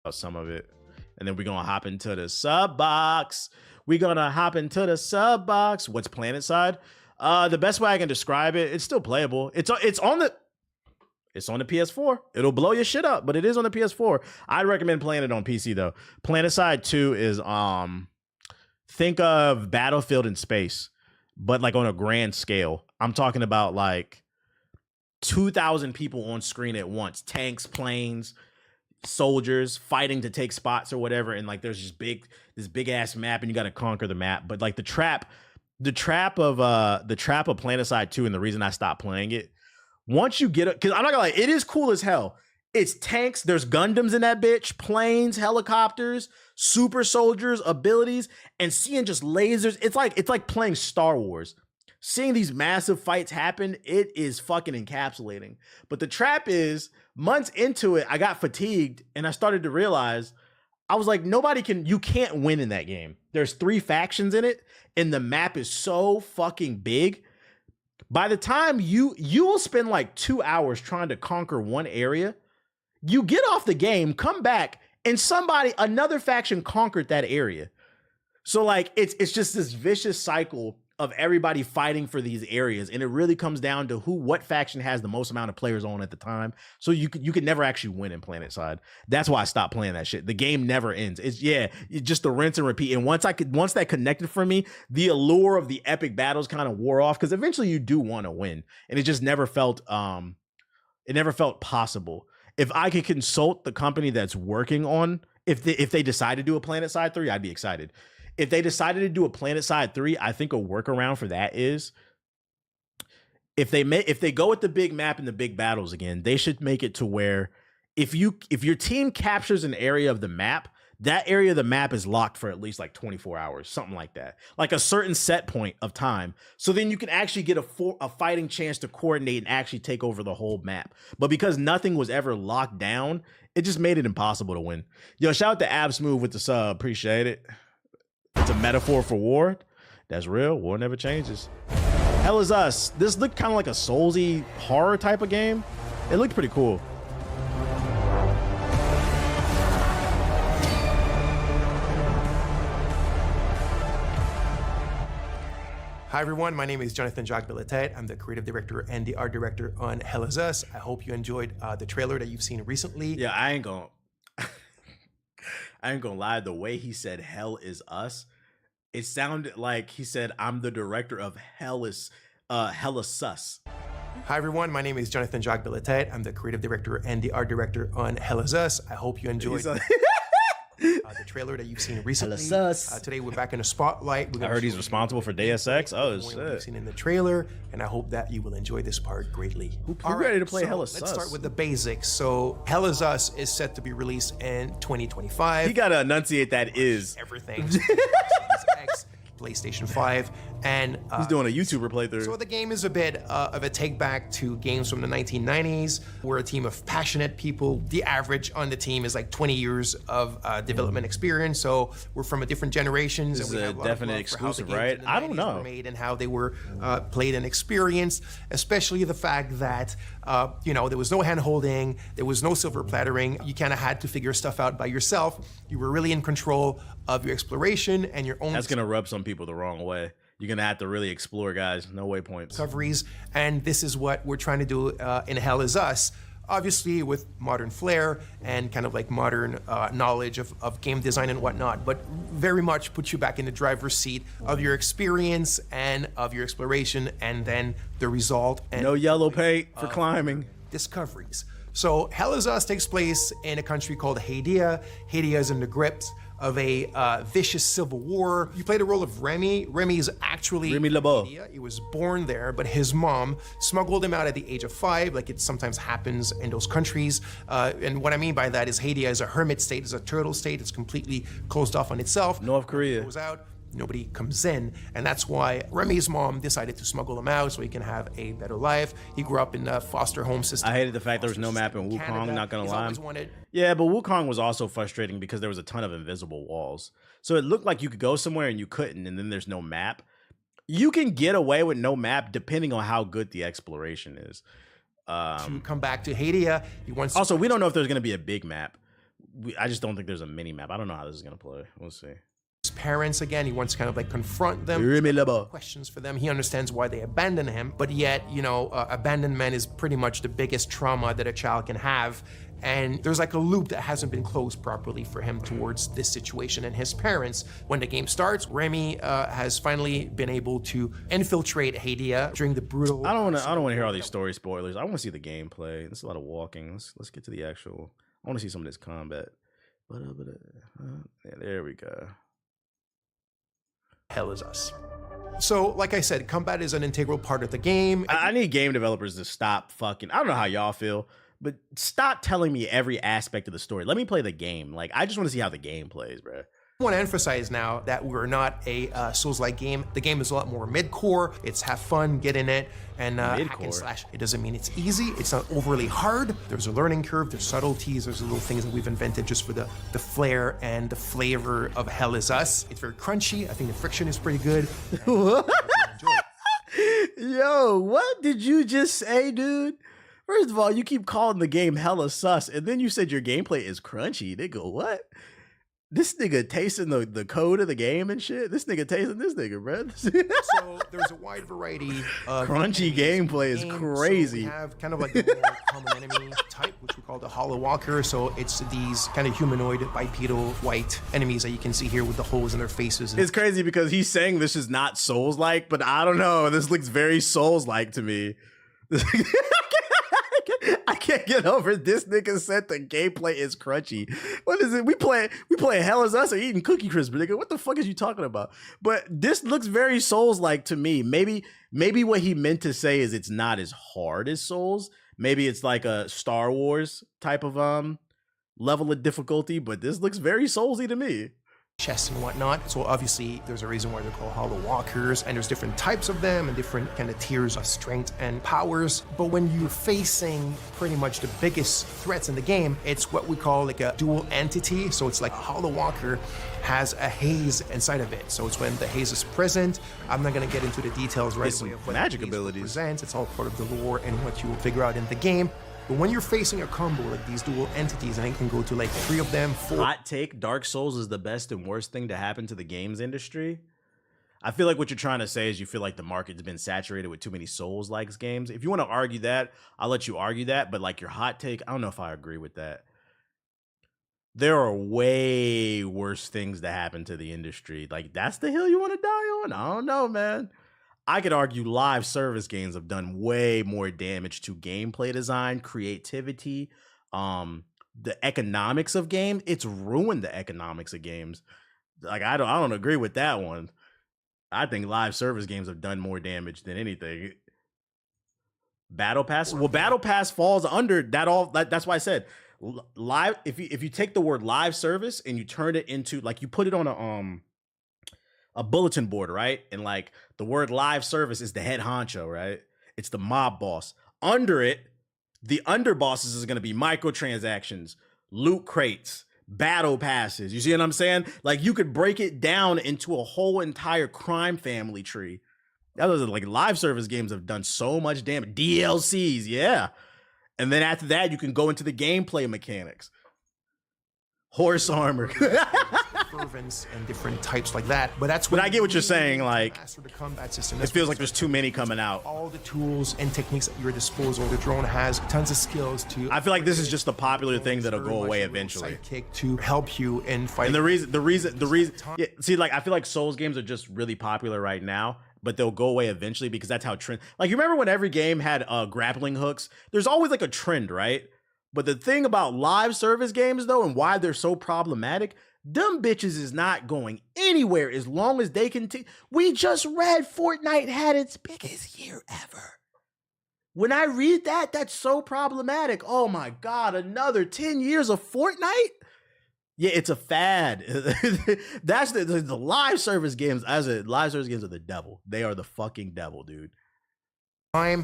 some of it. And then we're gonna hop into the sub box. We're gonna hop into the sub box. What's Planet Side? The best way I can describe it, it's still playable. It's on the PS4. It'll blow your shit up, but it is on the PS4. I'd recommend playing it on PC though. Planet Side 2 is think of Battlefield in space, but like on a grand scale. I'm talking about like 2,000 people on screen at once, tanks, planes, soldiers fighting to take spots or whatever, and like there's this big ass map and you got to conquer the map. But like the trap of Planetside 2, and the reason I stopped playing it, once you get it, because I'm not gonna lie, it is cool as hell. It's tanks, there's Gundams in that bitch, planes, helicopters, super soldiers, abilities, and seeing just lasers. It's like playing Star Wars. Seeing these massive fights happen, it is fucking encapsulating. But the trap is, months into it, I got fatigued and I started to realize, I was like, you can't win in that game. There's 3 factions in it and the map is so fucking big. By the time you will spend like 2 hours trying to conquer one area, you get off the game, come back, and another faction conquered that area. So like it's just this vicious cycle of everybody fighting for these areas, and it really comes down to what faction has the most amount of players on at the time. So you could never actually win in Planet Side. That's why I stopped playing that shit. The game never ends. It's just the rinse and repeat. And once that connected for me, the allure of the epic battles kind of wore off, because eventually you do want to win, and it just never felt possible. If I could consult the company that's working on, if they decide to do a Planet Side 3, I'd be excited. If they decided to do a Planet Side 3, I think a workaround for that is, if they go with the big map and the big battles again, they should make it to where if your team captures an area of the map, that area of the map is locked for at least like 24 hours, something like that, like a certain set point of time. So then you can actually get a fighting chance to coordinate and actually take over the whole map. But because nothing was ever locked down, it just made it impossible to win. Yo, shout out to Absmooth with the sub. Appreciate it. It's a metaphor for war. That's real. War never changes. Hell is Us. This looked kind of like a Soulsy horror type of game. It looked pretty cool. Hi everyone, my name is Jonathan Jacques Belatet. I'm the creative director and the art director on Hell is Us. I hope you enjoyed the trailer that you've seen recently. Yeah, I ain't gonna lie. The way he said "Hell is Us," it sounded like he said, "I'm the director of Hella Sus." Hi everyone, my name is Jonathan Jacques Belatet. I'm the creative director and the art director on Hell is Us. I hope you enjoyed the trailer that you've seen recently. Today we're back in the spotlight. I heard he's responsible for Deus Ex. Oh shit! You've seen in the trailer, and I hope that you will enjoy this part greatly. Who ready to play Hella Let's start with the basics. So Hell is Us is set to be released in 2025. You gotta enunciate that is everything. X, PlayStation 5, and he's doing a YouTuber playthrough. So the game is a bit of a take back to games from the 1990s. We're a team of passionate people. The average on the team is like 20 years of development experience. So we're from a different generations. This is a definite exclusive, right? I don't know. Were made and how they were played and experienced, especially the fact that there was no hand holding, there was no silver plattering. You kind of had to figure stuff out by yourself. You were really in control of your exploration and your own. That's gonna rub some people the wrong way. You're gonna have to really explore, guys. No waypoints. Discoveries, and this is what we're trying to do in Hell is Us. Obviously with modern flair and kind of like modern knowledge of game design and whatnot, but very much put you back in the driver's seat of your experience and of your exploration, and then the result. And no yellow paint for climbing. Discoveries. So Hell is Us takes place in a country called Hadia. Hadia is in the grips of a vicious civil war. You play the role of Remy. Remy is actually Remy LeBeau. He was born there, but his mom smuggled him out at the age of 5, like it sometimes happens in those countries. And what I mean by that is Hadia is a hermit state, is a turtle state. It's completely closed off on itself. North Korea. Goes out. Nobody comes in, and that's why Remy's mom decided to smuggle him out so he can have a better life. He grew up in a foster home system. I hated the fact there was no map in Wukong, not gonna lie. Yeah, but Wukong was also frustrating because there was a ton of invisible walls. So it looked like you could go somewhere and you couldn't, and then there's no map. You can get away with no map depending on how good the exploration is. To come back to Hadia, he wants. Also, we don't know if there's gonna be a big map. I just don't think there's a mini map. I don't know how this is gonna play. We'll see. His parents, again, he wants to kind of like confront them, questions for them. He understands why they abandon him, but yet, you know, abandonment is pretty much the biggest trauma that a child can have. And there's like a loop that hasn't been closed properly for him towards this situation and his parents. When the game starts, Remy has finally been able to infiltrate Hadia during the brutal. I don't want to hear all these story spoilers. I want to see the gameplay. There's a lot of walking. Let's get to the actual. I want to see some of this combat. Yeah, there we go. Hell is us. So, like I said, combat is an integral part of the game. I need game developers to stop fucking. I don't know how y'all feel, but stop telling me every aspect of the story. Let me play the game. Like, I just want to see how the game plays, bro. I want to emphasize now that we're not a Souls-like game. The game is a lot more mid-core. It's have fun, get in it, and hack and slash. It doesn't mean it's easy. It's not overly hard. There's a learning curve. There's subtleties. There's little things that we've invented just for the flair and the flavor of Hell is Us. It's very crunchy. I think the friction is pretty good. Yo, what did you just say, dude? First of all, you keep calling the game hella sus, and then you said your gameplay is crunchy. Nigga, what? This nigga tasting the code of the game and shit. This nigga tasting this nigga, bro. So there's a wide variety of crunchy gameplay is crazy. So we have kind of like the more common enemy type, which we call the Hollow Walker. So it's these kind of humanoid, bipedal, white enemies that you can see here with the holes in their faces. It's crazy because he's saying this is not Souls-like, but I don't know. This looks very Souls-like to me. I can't get over this nigga said the gameplay is crunchy. What is it? We play Hell is Us or eating Cookie Crisp, nigga. What the fuck is you talking about? But this looks very Souls-like to me. Maybe what he meant to say is it's not as hard as Souls. Maybe it's like a Star Wars type of level of difficulty, but this looks very Soulsy to me. Chests and whatnot. So obviously there's a reason why they're called Hollow Walkers, and there's different types of them and different kind of tiers of strength and powers. But when you're facing pretty much the biggest threats in the game, it's what we call like a dual entity. So it's like a Hollow Walker has a haze inside of it. So it's when the haze is present. I'm not going to get into the details right away of what magic abilities represents. It's all part of the lore and what you will figure out in the game. But when you're facing a combo like these dual entities, and it can go to like 3 of them, 4. Hot take, Dark Souls is the best and worst thing to happen to the games industry. I feel like what you're trying to say is you feel like the market's been saturated with too many Souls-like games. If you want to argue that, I'll let you argue that. But like your hot take, I don't know if I agree with that. There are way worse things that happen to the industry. Like, that's the hill you want to die on? I don't know, man. I could argue live service games have done way more damage to gameplay design, creativity, the economics of game. It's ruined the economics of games. Like, I don't agree with that one. I think live service games have done more damage than anything. Battle Pass, well, Battle Pass falls under that. That's why I said live. If you take the word live service and you turn it into, like, you put it on a bulletin board, right? And like the word live service is the head honcho, right? It's the mob boss. Under it, the underbosses is going to be microtransactions, loot crates, battle passes. You see what I'm saying? Like, you could break it down into a whole entire crime family tree. That was like live service games have done so much damage. DLCs, yeah. And then after that, you can go into the gameplay mechanics. Horse armor. Fervents and different types like that. But that's when I get what you're saying. Like, the combat system. It feels like there's too many coming out. All the tools and techniques at your disposal. The drone has tons of skills to. I feel like this is just a popular thing that'll go away eventually. Sidekick to help you in fighting. And the reason. Yeah, see, like, I feel like Souls games are just really popular right now, but they'll go away eventually because that's how trend. Like, you remember when every game had grappling hooks? There's always like a trend, right? But the thing about live service games, though, and why they're so problematic, them bitches is not going anywhere as long as they can. We just read Fortnite had its biggest year ever. When I read that, that's so problematic. Oh my God, another 10 years of Fortnite? Yeah, it's a fad. That's the live service games. Live service games are the devil. They are the fucking devil, dude.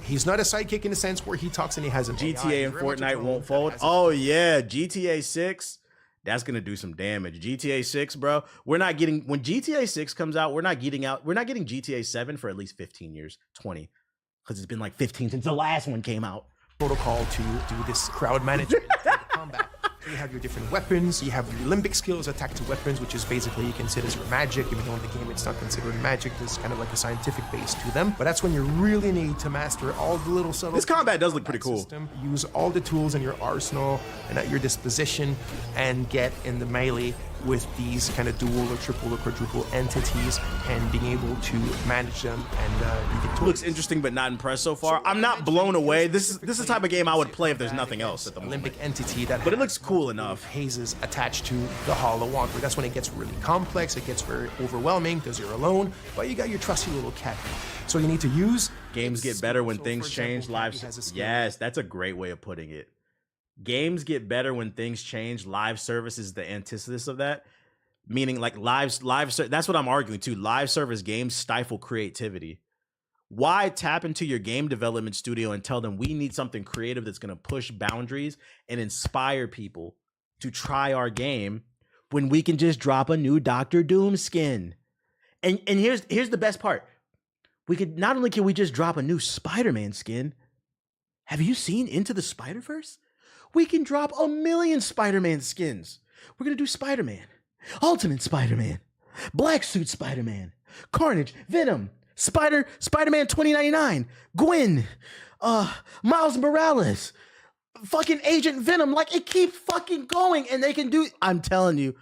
He's not a sidekick in the sense where he talks and he has an GTA AI. and Fortnite won't fold. Oh yeah, GTA 6. That's gonna do some damage. GTA 6, bro. We're not getting, when GTA 6 comes out, we're not getting GTA 7 for at least 15 years, 20. Because it's been like 15 since the last one came out. Protocol to do this crowd management combat. You have your different weapons. You have your limbic skills, attack to weapons, which is basically you can consider as your magic. Even though in the game it's not considered magic, there's kind of like a scientific base to them. But that's when you really need to master all the little subtle. This combat does look pretty cool. System. Use all the tools in your arsenal and at your disposition, and get in the melee with these kind of dual or triple or quadruple entities, and being able to manage them and be victorious. Looks interesting, but not impressed so far. I'm not blown away. This is the type of game I would play if there's nothing else at the moment. Limbic entity that, but it looks cool enough. Hazes attached to the Hollow Walker. That's when it gets really complex. It gets very overwhelming because you're alone, but you got your trusty little cat. So you need to use. Games get better when things change. Yes, that's a great way of putting it. Games get better when things change. Live service is the antithesis of that. Meaning like that's what I'm arguing too. Live service games stifle creativity. Why tap into your game development studio and tell them we need something creative that's going to push boundaries and inspire people to try our game when we can just drop a new Doctor Doom skin? And here's the best part. Not only can we just drop a new Spider-Man skin, have you seen Into the Spider-Verse? We can drop 1 million Spider-Man skins. We're going to do Spider-Man, Ultimate Spider-Man, Black Suit Spider-Man, Carnage, Venom, Spider-Man 2099, Gwen, Miles Morales, fucking Agent Venom. Like, it keeps fucking going, and they can do. I'm telling you,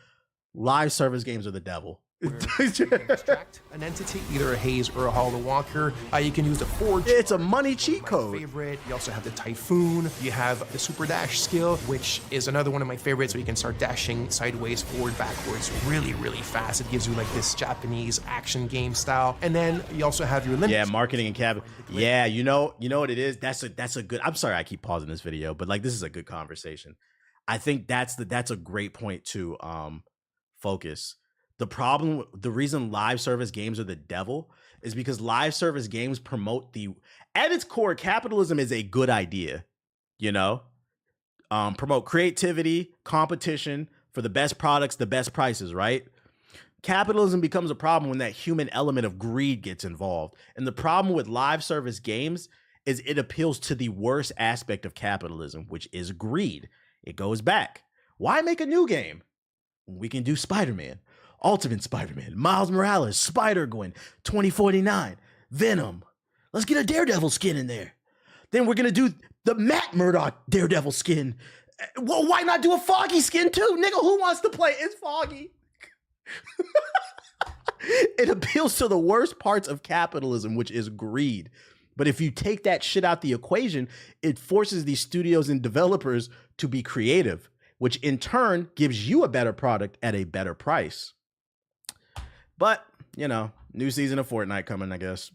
live service games are the devil. You can extract an entity, either a haze or a Hollow Walker. You can use the Forge. It's a money cheat code. Favorite. You also have the Typhoon. You have the Super Dash skill, which is another one of my favorites, where you can start dashing sideways, forward, backwards, really, really fast. It gives you like this Japanese action game style. And then you also have your limit. Yeah, marketing and cabin. Yeah, you know what it is. That's a good. I'm sorry, I keep pausing this video, but like this is a good conversation. I think that's a great point to focus. The reason live service games are the devil is because live service games promote at its core, capitalism is a good idea, promote creativity, competition for the best products, the best prices, right? Capitalism becomes a problem when that human element of greed gets involved. And the problem with live service games is it appeals to the worst aspect of capitalism, which is greed. It goes back. Why make a new game? We can do Spider-Man, Ultimate Spider-Man, Miles Morales, Spider-Gwen, 2049, Venom. Let's get a Daredevil skin in there. Then we're going to do the Matt Murdock Daredevil skin. Well, why not do a Foggy skin too? Nigga, who wants to play as Foggy? It appeals to the worst parts of capitalism, which is greed. But if you take that shit out the equation, it forces these studios and developers to be creative, which in turn gives you a better product at a better price. But, new season of Fortnite coming, I guess.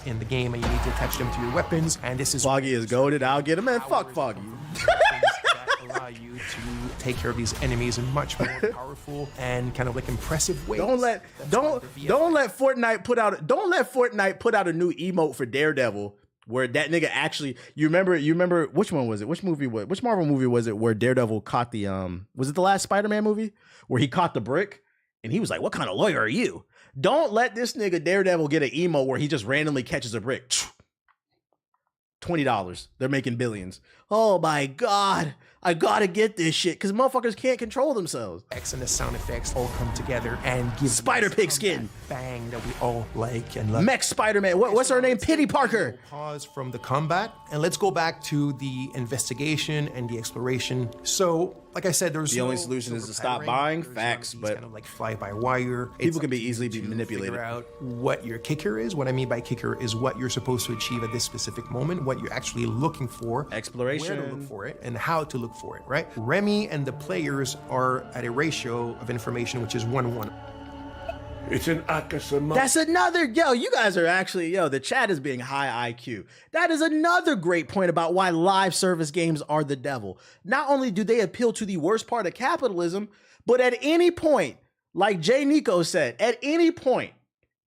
In the game, and you need to attach them to your weapons. And this is Foggy is goated. I'll get him, man. Fuck Foggy. That allow you to take care of these enemies in much more powerful and kind of like impressive ways. Don't let Fortnite put out a new emote for Daredevil where that nigga actually. You remember which one was it? Which Marvel movie was it where Daredevil caught the was it the last Spider-Man movie where he caught the brick? And he was like, what kind of lawyer are you? Don't let this nigga Daredevil get an emo where he just randomly catches a brick. $20. They're making billions. Oh my God. I gotta get this shit because motherfuckers can't control themselves. X and the sound effects all come together and give Spider-Pig skin. Bang that we all like and love. Mech Spider-Man. What's her name? Pity Parker. Pause from the combat and let's go back to the investigation and the exploration. So, like I said, there's the only solution is to stop buying facts, but kind of like fly by wire. People can be easily manipulated. Figure out what your kicker is. What I mean by kicker is what you're supposed to achieve at this specific moment, what you're actually looking for, exploration, where to look for it, and how to look for it. Right? Remy and the players are at a ratio of information which is 1-1. It's an Akasama. That's another, you guys are actually, the chat is being high IQ. That is another great point about why live service games are the devil. Not only do they appeal to the worst part of capitalism, but at any point, like Jay Nico said, at any point,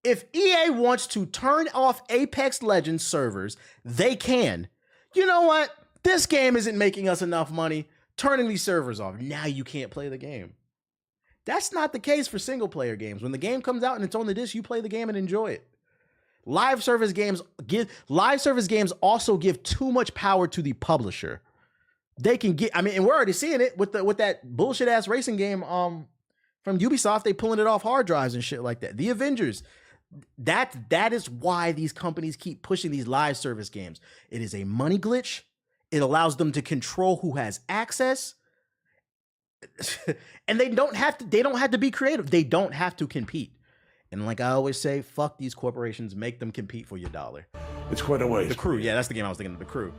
if EA wants to turn off Apex Legends servers, they can. You know what? This game isn't making us enough money. Turning these servers off. Now you can't play the game. That's not the case for single player games. When the game comes out and it's on the disc, you play the game and enjoy it. Live service games also give too much power to the publisher. they can get. I mean, and we're already seeing it with that bullshit ass racing game from Ubisoft. They pulling it off hard drives and shit like that. The Avengers. That is why these companies keep pushing these live service games. It is a money glitch. It allows them to control who has access. And they don't have to be creative. They don't have to compete. And like I always say, fuck these corporations, make them compete for your dollar. It's quite a waste. The Crew, yeah, that's the game I was thinking of, The Crew.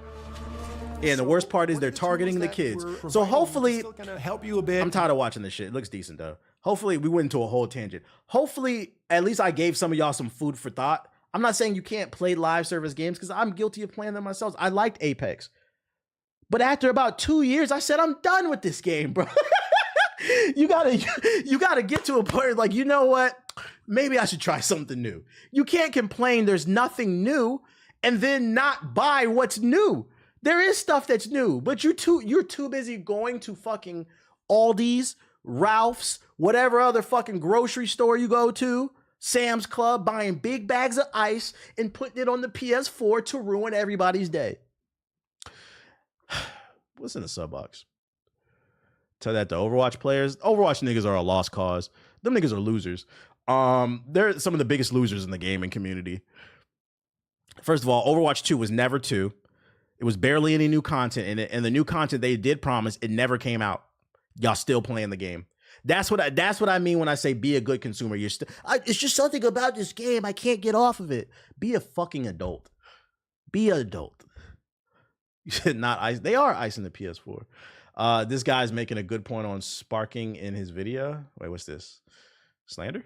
Yeah, and the worst part is they're targeting the kids. So hopefully, still gonna help you a bit. I'm tired of watching this shit. It looks decent though. Hopefully, we went into a whole tangent. Hopefully, at least I gave some of y'all some food for thought. I'm not saying you can't play live service games because I'm guilty of playing them myself. I liked Apex. But after about 2 years, I said, I'm done with this game, bro. you gotta get to a point like, you know what? Maybe I should try something new. You can't complain there's nothing new and then not buy what's new. There is stuff that's new, but you're too busy going to fucking Aldi's, Ralph's, whatever other fucking grocery store you go to, Sam's Club, buying big bags of ice and putting it on the PS4 to ruin everybody's day. What's in the sub box? Tell that to Overwatch players. Overwatch niggas are a lost cause. Them niggas are losers. They're some of the biggest losers in the gaming community. First of all, Overwatch 2 was never 2. It was barely any new content in it, and the new content they did promise, it never came out. Y'all still playing the game. That's what I mean when I say be a good consumer. It's just something about this game. I can't get off of it. Be a fucking adult. Be an adult. You said not ice. They are icing the PS4. This guy's making a good point on sparking in his video. Wait, what's this? Slander?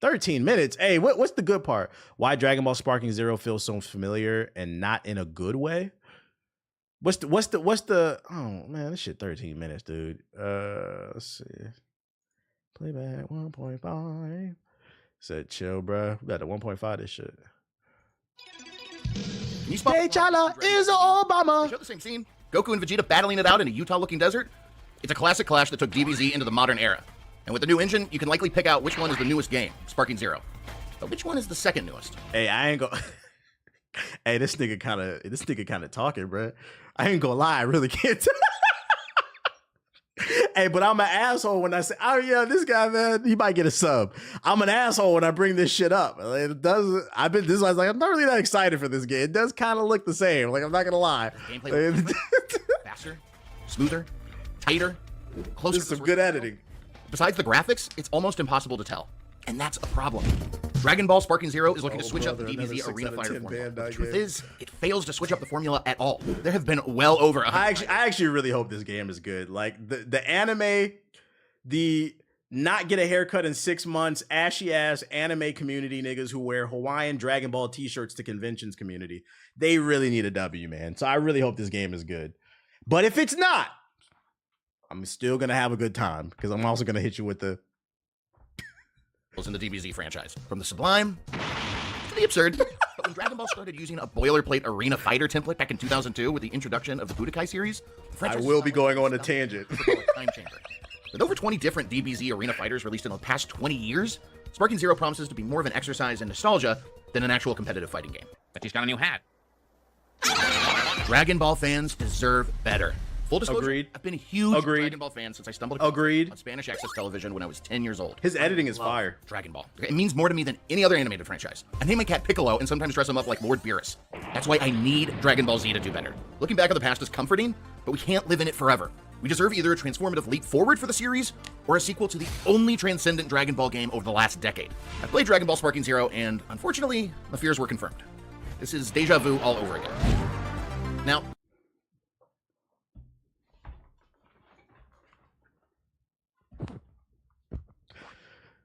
13 minutes. Hey, what's the good part? Why Dragon Ball Sparking Zero feels so familiar and not in a good way? What's the oh man, this shit 13 minutes, dude. Let's see. Playback 1.5. Said chill, bro. We got the 1.5 this shit. T'Challa is Obama. Show the same scene. Goku and Vegeta battling it out in a Utah-looking desert. It's a classic clash that took DBZ into the modern era. And with the new engine, you can likely pick out which one is the newest game, Sparking Zero. But which one is the second newest? Hey, I ain't gonna. Hey, this nigga kind of talking, bro. I ain't gonna lie, I really can't. Hey, but I'm an asshole when I say, oh yeah, this guy, man, he might get a sub. I'm an asshole when I bring this shit up. It does. I was like, I'm not really that excited for this game. It does kind of look the same. Like, I'm not gonna lie. Gameplay faster, smoother, tighter, closer. This is some good editing. Besides the graphics, it's almost impossible to tell. And that's a problem. Dragon Ball Sparking Zero is looking to switch up the DBZ Arena Fighter formula. The truth is, it fails to switch up the formula at all. There have been well over I actually really hope this game is good. Like, the anime, the not get a haircut in 6 months, ashy ass anime community niggas who wear Hawaiian Dragon Ball t-shirts to conventions community, they really need a W, man. So I really hope this game is good. But if it's not, I'm still gonna have a good time because I'm also gonna hit you with the in the DBZ franchise. From the sublime to the absurd. But when Dragon Ball started using a boilerplate arena fighter template back in 2002 with the introduction of the Budokai series, the franchise I will be going on a tangent. Time chamber. With over 20 different DBZ arena fighters released in the past 20 years, Sparking Zero promises to be more of an exercise in nostalgia than an actual competitive fighting game. But he's got a new hat. Dragon Ball fans deserve better. Full disclosure, Agreed. I've been a huge Agreed. Dragon Ball fan since I stumbled across Agreed. it on Spanish Access Television when I was 10 years old. His editing is I love fire. Dragon Ball. It means more to me than any other animated franchise. I name my cat Piccolo and sometimes dress him up like Lord Beerus. That's why I need Dragon Ball Z to do better. Looking back on the past is comforting, but we can't live in it forever. We deserve either a transformative leap forward for the series or a sequel to the only transcendent Dragon Ball game over the last decade. I played Dragon Ball Sparking Zero, and unfortunately, my fears were confirmed. This is deja vu all over again. Now,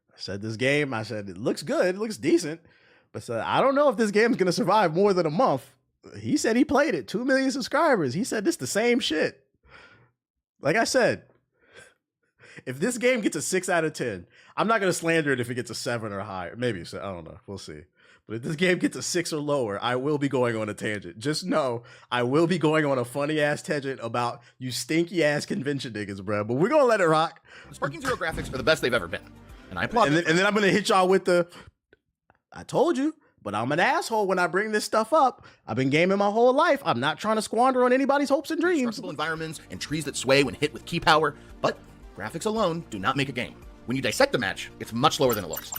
I said this game, I said it looks good, it looks decent, but I don't know if this game is going to survive more than a month. He said he played it, 2 million subscribers. He said this the same shit. Like I said, if this game gets a 6 out of 10, I'm not going to slander it if it gets a 7 or higher. Maybe, I don't know. We'll see. But if this game gets a 6 or lower, I will be going on a tangent. Just know I will be going on a funny-ass tangent about you stinky-ass convention niggas, bro. But we're going to let it rock. the Sparking Zero graphics are the best they've ever been. And I applaud And then I'm going to hit y'all with the, I told you, but I'm an asshole when I bring this stuff up. I've been gaming my whole life. I'm not trying to squander on anybody's hopes and dreams. Destructible environments and trees that sway when hit with key power, but graphics alone do not make a game. When you dissect the match, it's much slower than it looks.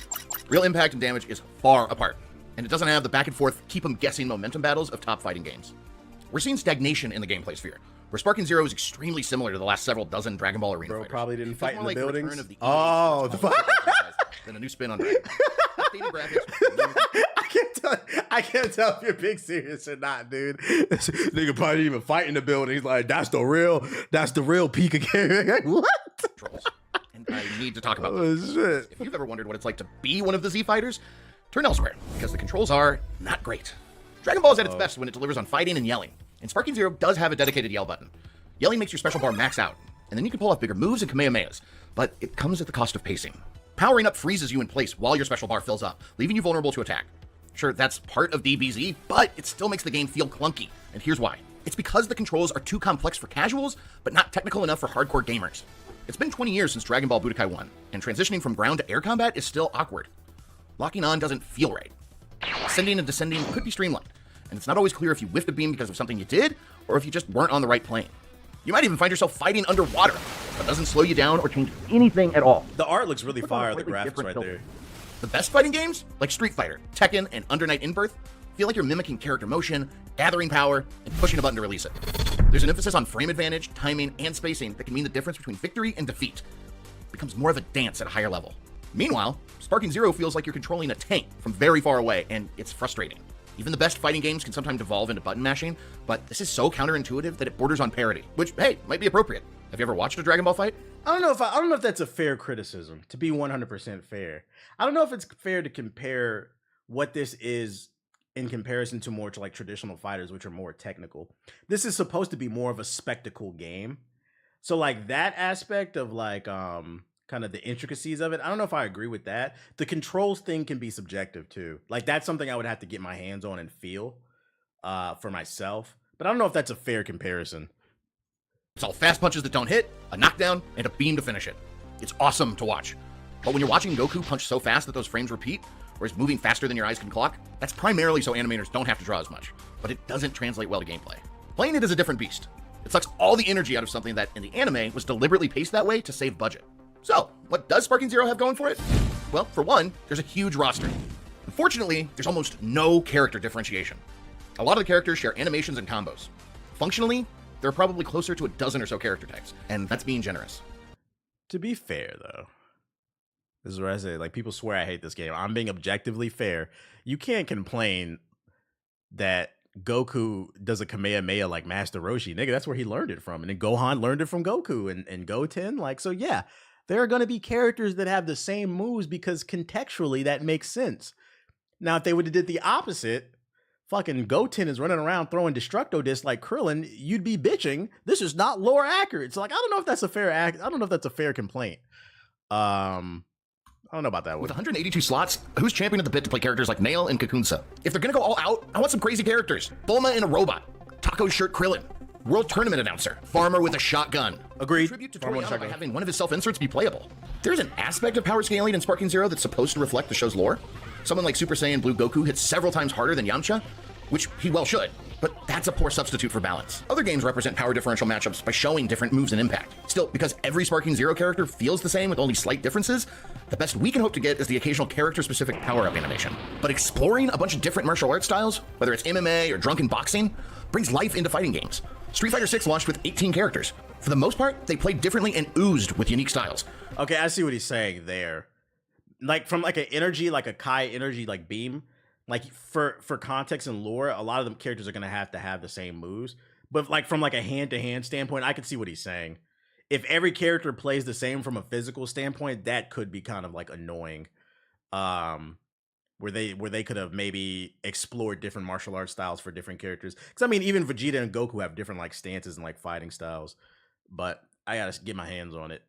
Real impact and damage is far apart, and it doesn't have the back and forth, keep them guessing momentum battles of top fighting games. We're seeing stagnation in the gameplay sphere, where Sparking Zero is extremely similar to the last several dozen Dragon Ball Arena Bro fighters. probably didn't It feels fight in more the like buildings. return of the Oh, the fuck. than a new spin on Dragon. Updated graphics. I can't tell if you're being serious or not, dude. This nigga probably didn't even fight in the building. He's like, that's the real Pika game. Like, what? Controls. And I need to talk about Oh, this. shit. If you've ever wondered what it's like to be one of the Z fighters, turn elsewhere, because the controls are not great. Dragon Ball is at its best when it delivers on fighting and yelling, and Sparking Zero does have a dedicated yell button. Yelling makes your special bar max out, and then you can pull off bigger moves and Kamehamehas, but it comes at the cost of pacing. Powering up freezes you in place while your special bar fills up, leaving you vulnerable to attack. Sure, that's part of DBZ, but it still makes the game feel clunky, and here's why. It's because the controls are too complex for casuals, but not technical enough for hardcore gamers. It's been 20 years since Dragon Ball Budokai 1, and transitioning from ground to air combat is still awkward. Locking on doesn't feel right. Ascending and descending could be streamlined, and it's not always clear if you whiffed a beam because of something you did, or if you just weren't on the right plane. You might even find yourself fighting underwater, but doesn't slow you down or change anything at all. The art looks really Put on a fire, the slightly graphics different right filter. there. The best fighting games, like Street Fighter, Tekken, and Under Night In-Birth, feel like you're mimicking character motion, gathering power, and pushing a button to release it. There's an emphasis on frame advantage, timing, and spacing that can mean the difference between victory and defeat. It becomes more of a dance at a higher level. Meanwhile, Sparking Zero feels like you're controlling a tank from very far away, and it's frustrating. Even the best fighting games can sometimes devolve into button mashing, but this is so counterintuitive that it borders on parody, which, hey, might be appropriate. Have you ever watched a Dragon Ball fight? I don't know if that's a fair criticism, to be 100% fair. I don't know if it's fair to compare what this is in comparison to more to like traditional fighters, which are more technical. This is supposed to be more of a spectacle game. So like that aspect of like kind of the intricacies of it, I don't know if I agree with that. The controls thing can be subjective too. Like that's something I would have to get my hands on and feel for myself. But I don't know if that's a fair comparison. It's all fast punches that don't hit, a knockdown, and a beam to finish it. It's awesome to watch. But when you're watching Goku punch so fast that those frames repeat, or is moving faster than your eyes can clock, that's primarily so animators don't have to draw as much. But it doesn't translate well to gameplay. Playing it is a different beast. It sucks all the energy out of something that, in the anime, was deliberately paced that way to save budget. So, what does Sparking Zero have going for it? Well, for one, there's a huge roster. Unfortunately, there's almost no character differentiation. A lot of the characters share animations and combos. Functionally, there are probably closer to a dozen or so character types, and that's being generous. To be fair, though, this is what I say. Like, people swear I hate this game. I'm being objectively fair. You can't complain that Goku does a Kamehameha like Master Roshi. Nigga, that's where he learned it from. And then Gohan learned it from Goku and Goten. Like, so yeah, there are going to be characters that have the same moves because contextually that makes sense. Now, if they would have did the opposite, fucking Goten is running around throwing Destructo Discs like Krillin, you'd be bitching. This is not lore accurate. It's like, I don't know if that's a fair I don't know if that's a fair complaint. I don't know about that one. With 182 slots, who's champing at the bit to play characters like Nail and Kakunsa? If they're gonna go all out, I want some crazy characters. Bulma in a robot, Taco Shirt Krillin, World Tournament announcer, Farmer with a shotgun. Agreed. Tribute to Farmer with a Toriyama by shotgun. having one of his self-inserts be playable. There's an aspect of power scaling in Sparking Zero that's supposed to reflect the show's lore. Someone like Super Saiyan Blue Goku hits several times harder than Yamcha, which he well should, but that's a poor substitute for balance. Other games represent power differential matchups by showing different moves and impact. Still, because every Sparking Zero character feels the same with only slight differences, the best we can hope to get is the occasional character-specific power-up animation. But exploring a bunch of different martial arts styles, whether it's MMA or drunken boxing, brings life into fighting games. Street Fighter 6 launched with 18 characters. For the most part, they played differently and oozed with unique styles. Okay, I see what he's saying there. Like from like an energy, like a Kai energy, like beam. Like for context and lore, a lot of them characters are gonna have to have the same moves. But like from like a hand-to-hand standpoint, I can see what he's saying. If every character plays the same from a physical standpoint, that could be kind of like annoying. Where they could have maybe explored different martial arts styles for different characters. Because I mean, even Vegeta and Goku have different like stances and like fighting styles. But I gotta get my hands on it.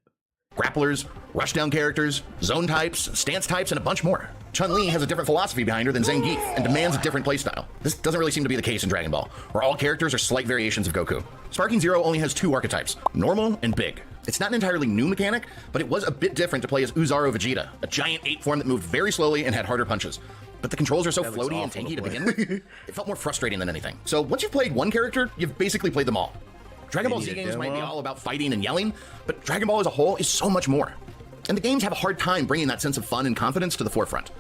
Grapplers, rushdown characters, zone types, stance types, and a bunch more. Chun-Li has a different philosophy behind her than Zangief and demands a different playstyle. This doesn't really seem to be the case in Dragon Ball, where all characters are slight variations of Goku. Sparking Zero only has two archetypes, normal and big. It's not an entirely new mechanic, but it was a bit different to play as Oozaru Vegeta, a giant ape form that moved very slowly and had harder punches. but the controls are so That looks floaty and awful tanky to play. begin with, it felt more frustrating than anything. So once you've played one character, you've basically played them all. Dragon Ball Z need a games might be demo? all about fighting and yelling, but Dragon Ball as a whole is so much more. And the games have a hard time bringing that sense of fun and confidence to the forefront.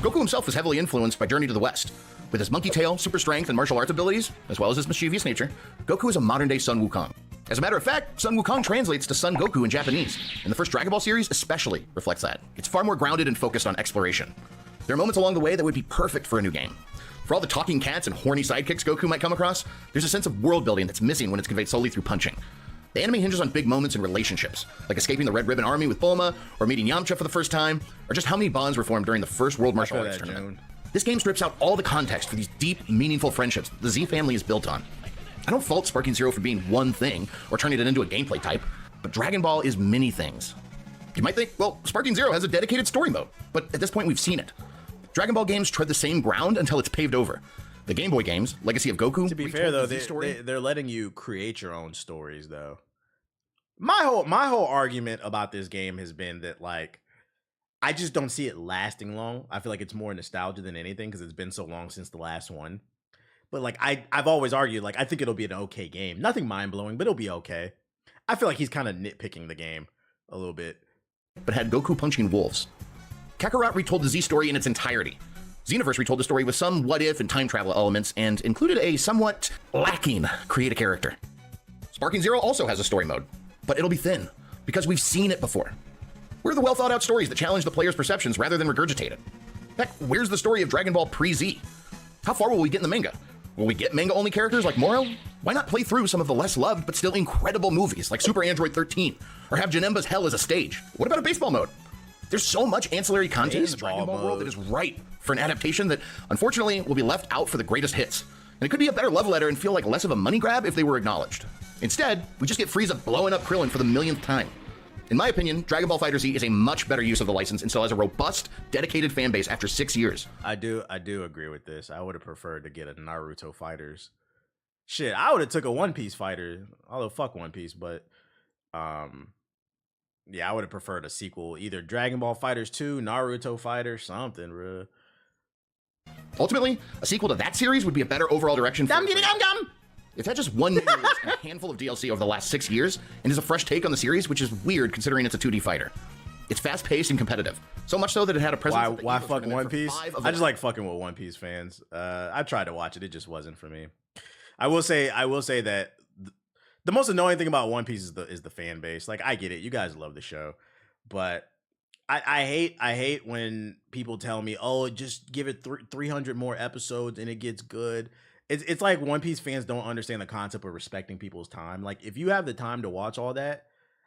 Goku himself was heavily influenced by Journey to the West. With his monkey tail, super strength, and martial arts abilities, as well as his mischievous nature, Goku is a modern-day Sun Wukong. As a matter of fact, Sun Wukong translates to Sun Goku in Japanese, and the first Dragon Ball series especially reflects that. It's far more grounded and focused on exploration. There are moments along the way that would be perfect for a new game. For all the talking cats and horny sidekicks Goku might come across, there's a sense of world building that's missing when it's conveyed solely through punching. The anime hinges on big moments and relationships, like escaping the Red Ribbon Army with Bulma, or meeting Yamcha for the first time, or just how many bonds were formed during the first World Martial Arts Tournament. This game strips out all the context for these deep, meaningful friendships the Z family is built on. I don't fault Sparking Zero for being one thing, or turning it into a gameplay type, but Dragon Ball is many things. You might think, well, Sparking Zero has a dedicated story mode, but at this point we've seen it. Dragon Ball games tread the same ground until it's paved over. The Game Boy games, Legacy of Goku... To be fair, though, they're letting you create your own stories, though. My whole argument about this game has been that, like, I just don't see it lasting long. I feel like it's more nostalgia than anything because it's been so long since the last one. But, like, I've always argued, like, I think it'll be an okay game. Nothing mind-blowing, but it'll be okay. I feel like he's kind of nitpicking the game a little bit. But had Goku punching wolves. Kakarot retold the Z story in its entirety. Xenoverse retold the story with some what-if and time travel elements and included a somewhat lacking create a character. Sparking Zero also has a story mode, but it'll be thin because we've seen it before. Where are the well-thought-out stories that challenge the player's perceptions rather than regurgitate it? Heck, where's the story of Dragon Ball pre-Z? How far will we get in the manga? Will we get manga-only characters like Moro? Why not play through some of the less loved but still incredible movies like Super Android 13 or have Janemba's Hell as a stage? What about a baseball mode? There's so much ancillary content in the Dragon Ball world that is ripe for an adaptation that, unfortunately, will be left out for the greatest hits. And it could be a better love letter and feel like less of a money grab if they were acknowledged. Instead, we just get Frieza blowing up Krillin for the millionth time. In my opinion, Dragon Ball FighterZ is a much better use of the license and still has a robust, dedicated fan base after 6 years. I do agree with this. I would have preferred to get a Naruto Fighters. Shit, I would have took a One Piece fighter. Although fuck One Piece, but yeah, I would have preferred a sequel, either Dragon Ball Fighters 2, Naruto Fighter, something, bro. Ultimately, a sequel to that series would be a better overall direction for It's had just one new release and a handful of DLC over the last 6 years, and is a fresh take on the series, which is weird considering it's a 2D fighter. It's fast-paced and competitive, so much so that it had a presence. Why fuck One Piece? I just like fucking with One Piece fans. I tried to watch it, it just wasn't for me. I will say that the most annoying thing about One Piece is the fan base. Like, I get it, you guys love the show, but I hate when people tell me, oh, just give it 300 more episodes and it gets good. It's like One Piece fans don't understand the concept of respecting people's time. Like, if you have the time to watch all that,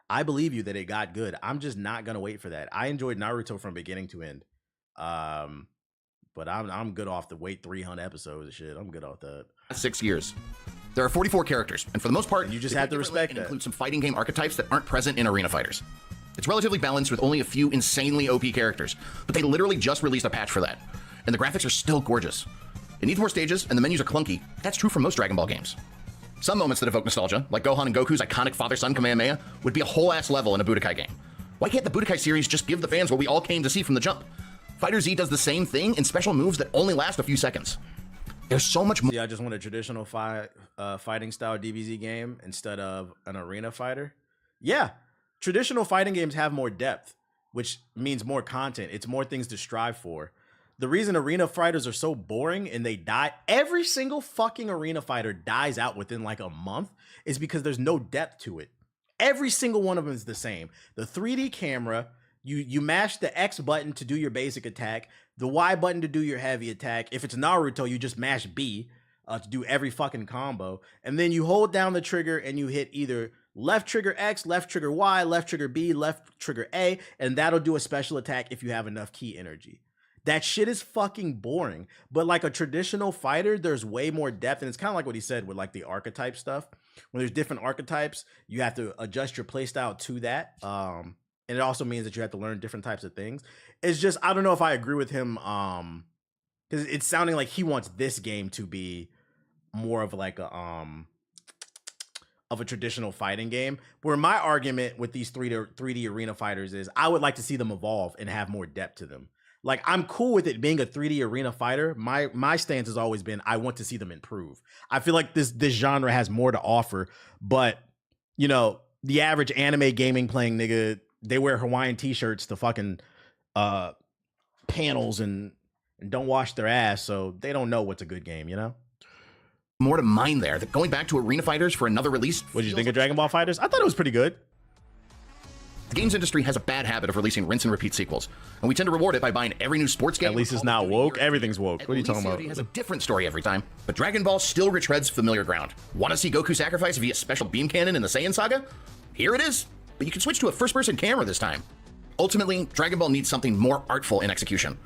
I believe you that it got good. I'm just not gonna wait for that. I enjoyed Naruto from beginning to end, but I'm good off the wait 300 episodes and shit. I'm good off that. 6 years. There are 44 characters, and for the most part, And you just they have play to differently respect and that. include some fighting game archetypes that aren't present in Arena Fighters. It's relatively balanced with only a few insanely OP characters, but they literally just released a patch for that, and the graphics are still gorgeous. It needs more stages, and the menus are clunky. That's true for most Dragon Ball games. Some moments that evoke nostalgia, like Gohan and Goku's iconic father-son Kamehameha, would be a whole ass level in a Budokai game. Why can't the Budokai series just give the fans what we all came to see from the jump? FighterZ does the same thing in special moves that only last a few seconds. There's so much more. Yeah, I just want a traditional fighting style DBZ game instead of an arena fighter. Yeah, traditional fighting games have more depth, which means more content. It's more things to strive for. The reason arena fighters are so boring and they die, every single fucking arena fighter dies out within like a month, is because there's no depth to it. Every single one of them is the same. The 3D camera, you mash the X button to do your basic attack, the Y button to do your heavy attack. If it's Naruto, you just mash B to do every fucking combo. And then you hold down the trigger and you hit either left trigger X, left trigger Y, left trigger B, left trigger A, and that'll do a special attack if you have enough key energy. That shit is fucking boring. But like a traditional fighter, there's way more depth. And it's kind of like what he said with like the archetype stuff. When there's different archetypes, you have to adjust your playstyle to that. And it also means that you have to learn different types of things. It's just, I don't know if I agree with him. Because it's sounding like he wants this game to be more of like a traditional fighting game. Where my argument with these 3D arena fighters is I would like to see them evolve and have more depth to them. Like, I'm cool with it being a 3D arena fighter. My stance has always been I want to see them improve. I feel like this genre has more to offer, but you know, the average anime gaming playing nigga, they wear Hawaiian t-shirts to fucking panels and don't wash their ass, so they don't know what's a good game, you know? More to mine there. That going back to Arena Fighters for another release. What did you think of Dragon Ball FighterZ? I thought it was pretty good. The games industry has a bad habit of releasing rinse and repeat sequels, and we tend to reward it by buying every new sports game. At least it's not woke. Everything's woke. What are you talking about? It has a different story every time, but Dragon Ball still retreads familiar ground. Want to see Goku sacrifice via special beam cannon in the Saiyan saga? Here it is, but you can switch to a first-person camera this time. Ultimately, Dragon Ball needs something more artful in execution.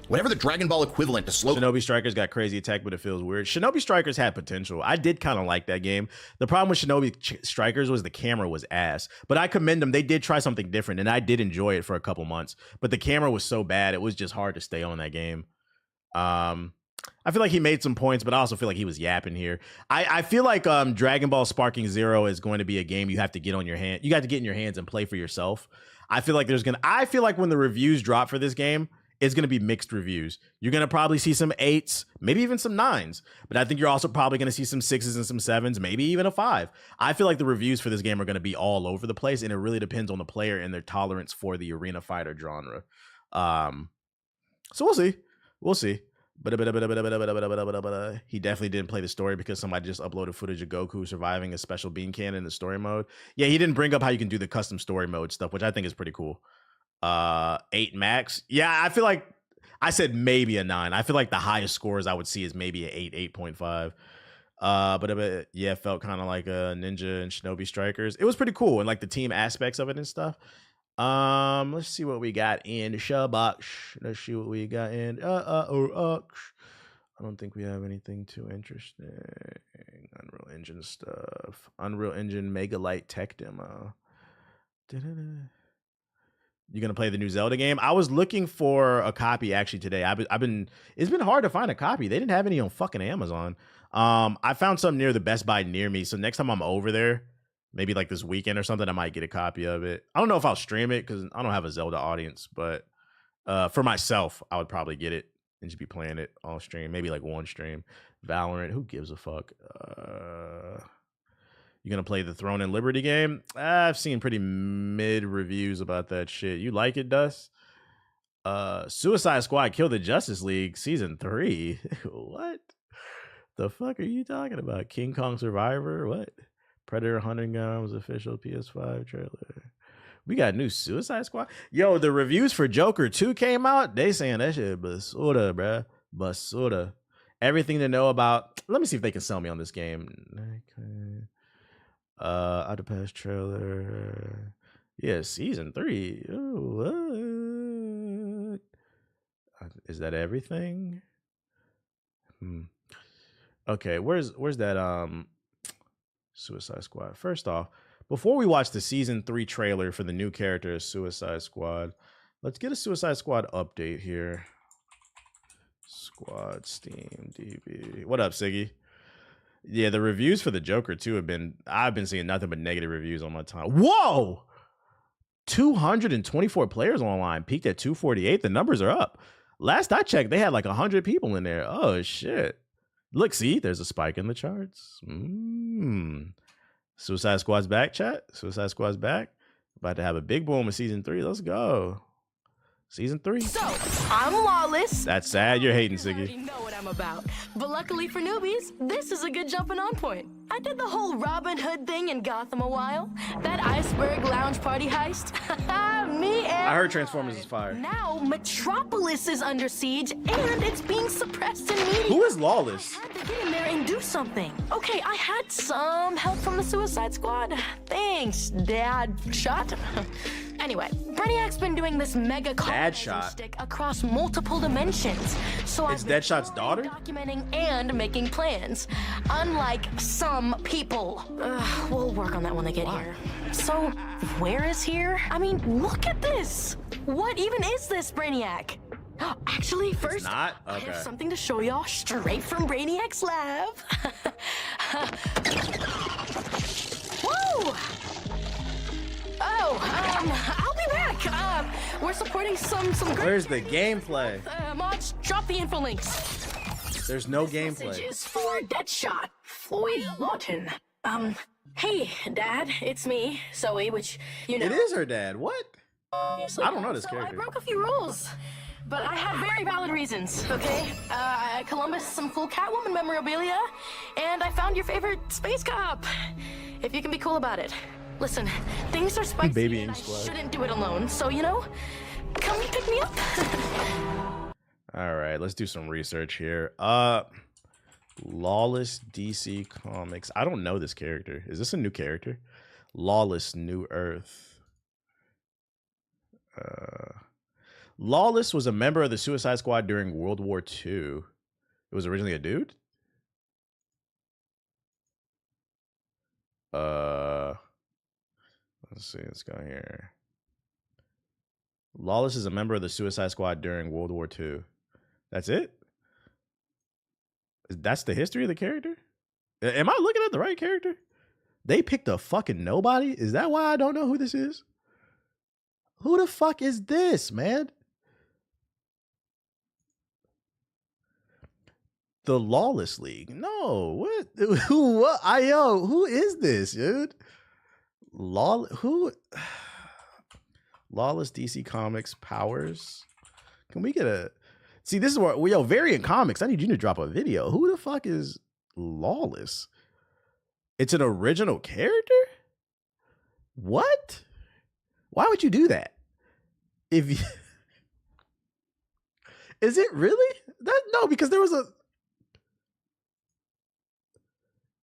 Whatever the Dragon Ball equivalent to slow... Shinobi Strikers got crazy attack, but it feels weird. Shinobi Strikers had potential. I did kind of like that game. The problem with Shinobi Strikers was the camera was ass. But I commend them. They did try something different, and I did enjoy it for a couple months. But the camera was so bad, it was just hard to stay on that game. I feel like he made some points, but I also feel like he was yapping here. I feel like Dragon Ball Sparking Zero is going to be a game you have to get on your hand. You got to get in your hands and play for yourself. I feel like when the reviews drop for this game, it's going to be mixed reviews. You're going to probably see some 8s, maybe even some 9s, but I think you're also probably going to see some 6s and some 7s, maybe even a 5. I feel like the reviews for this game are going to be all over the place, and it really depends on the player and their tolerance for the arena fighter genre. So we'll see. We'll see. But he definitely didn't play the story because somebody just uploaded footage of Goku surviving a special beam cannon in the story mode. Yeah, he didn't bring up how you can do the custom story mode stuff, which I think is pretty cool. 8 max. Yeah, I feel like I said maybe a 9. I feel like the highest scores I would see is maybe an 8, 8.5. But yeah, it felt kind of like a Ninja and Shinobi Strikers. It was pretty cool, and like the team aspects of it and stuff. Let's see what we got in Shabak. Let's see what we got in I don't think we have anything too interesting. Unreal Engine stuff. Unreal Engine Mega Light Tech Demo. You gonna play the new Zelda game? I was looking for a copy actually today. It's been hard to find a copy. They didn't have any on fucking Amazon. I found some near the Best Buy near me. So next time I'm over there, maybe like this weekend or something, I might get a copy of it. I don't know if I'll stream it because I don't have a Zelda audience, but for myself, I would probably get it and just be playing it all stream. Maybe like one stream. Valorant, who gives a fuck? You gonna play the Throne and Liberty game? I've seen pretty mid reviews about that shit. You like it, Dust? Suicide Squad Kill the Justice League Season 3. What the fuck are you talking about? King Kong Survivor? What? Predator Hunting Grounds official PS5 trailer. We got new Suicide Squad. Yo, the reviews for Joker 2 came out. They saying that shit basura, bruh. Basura. Everything to know about. Let me see if they can sell me on this game. Okay. Out of past trailer. Yeah, Season 3. Ooh, what? Is that everything? Okay, where's that Suicide Squad? First off, before we watch the Season 3 trailer for the new character of Suicide Squad, let's get a Suicide Squad update here. Squad Steam DB. What up, Siggy? Yeah, the reviews for the Joker 2 I've been seeing nothing but negative reviews on my time. Whoa! 224 players online, peaked at 248. The numbers are up. Last I checked, they had like 100 people in there. Oh, shit. Look, see, there's a spike in the charts. Suicide Squad's back, chat. Suicide Squad's back. About to have a big boom with Season 3. Let's go. Season 3. So, I'm Lawless. That's sad. You're hating, I already Siggy. know what I'm about. But luckily for newbies, this is a good jumping on point. I did the whole Robin Hood thing in Gotham a while. That iceberg lounge party heist. Me and I heard Transformers is fire. Now Metropolis is under siege and it's being suppressed in media. Who is Lawless? I had to get in there and do something. Okay, I had some help from the Suicide Squad. Thanks, Dad Shot. Anyway, Brainiac's been doing this mega Dad Shot stick across multiple dimensions. So it's I've been Deadshot's daughter? documenting and making plans. Unlike some people. We'll work on that when they get here. So, where is here? I mean, look at this. What even is this, Brainiac? Actually, first, not? I Okay. have something to show y'all straight from Brainiac's lab. Whoa! Oh, I'll be back. We're supporting some great Where's the gameplay? mods. Drop the info links. There's no Message gameplay. is for Deadshot, Floyd Lawton. Hey, Dad, it's me, Zoe, which, you know. It is her dad. What? Obviously. I don't know this So character. I broke a few rules, but I have very valid reasons, okay? Columbus, some cool Catwoman memorabilia, and I found your favorite space cop. If you can be cool about it. Listen, things are spicy Baby and I Ink Squad. shouldn't do it alone, so, you know, come pick me up. All right, let's do some research here. Lawless DC Comics. I don't know this character. Is this a new character? Lawless New Earth. Lawless was a member of the Suicide Squad during World War II. It was originally a dude? Let's see, let's go here. Lawless is a member of the Suicide Squad during World War II. That's it? That's the history of the character? Am I looking at the right character? They picked a fucking nobody? Is that why I don't know who this is? Who the fuck is this, man? The Lawless League. No, what? Who? What? Who is this, dude? Lawless DC Comics powers. Can we get a? See, this is what Variant Comics. I need you to drop a video. Who the fuck is Lawless? It's an original character? What? Why would you do that? If you, is it really? No, because there was a.